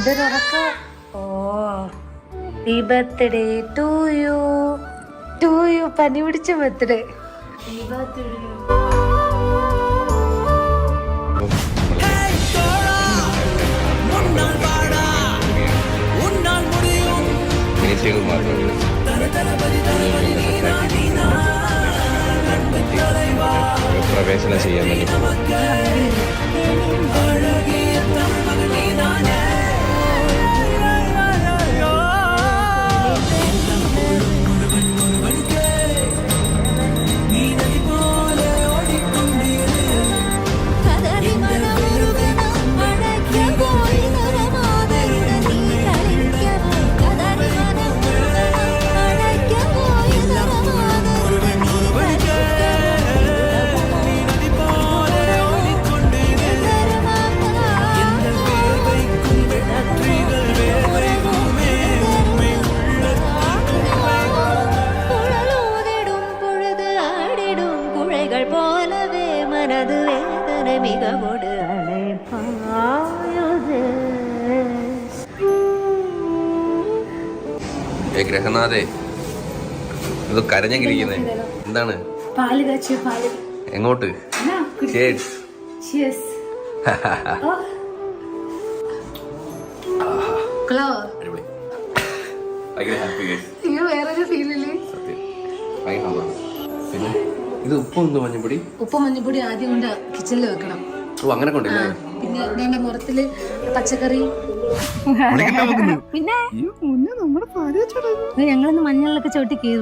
Oh happy birthday to you പനി പിടിച്ച birthday. പ്രവേശനം ചെയ്യാൻ വേണ്ടി പോലവേ മനത് വേദന മികവോട് ഗ്രഹനാഥേ, ഇത് കരഞ്ഞെങ്കിരിക്കുന്നേ എന്താണ്? പാല് കാച്ചിയ പാല്. എങ്ങോട്ട്? വേറൊരു ഫീലില്. പിന്നെ ഇത് ഉപ്പും മഞ്ഞപ്പൊടി. ഉപ്പും മഞ്ഞപ്പൊടി ആദ്യം കൊണ്ട് കിച്ചണിൽ വെക്കണം. ഓ അങ്ങനെ കൊണ്ടില്ലേ? പിന്നെ വേണ്ട മുറത്തില് പച്ചക്കറി. പിന്നെ ഞങ്ങളിന്ന് മഞ്ഞളിലൊക്കെ ചവിട്ടി കീറും.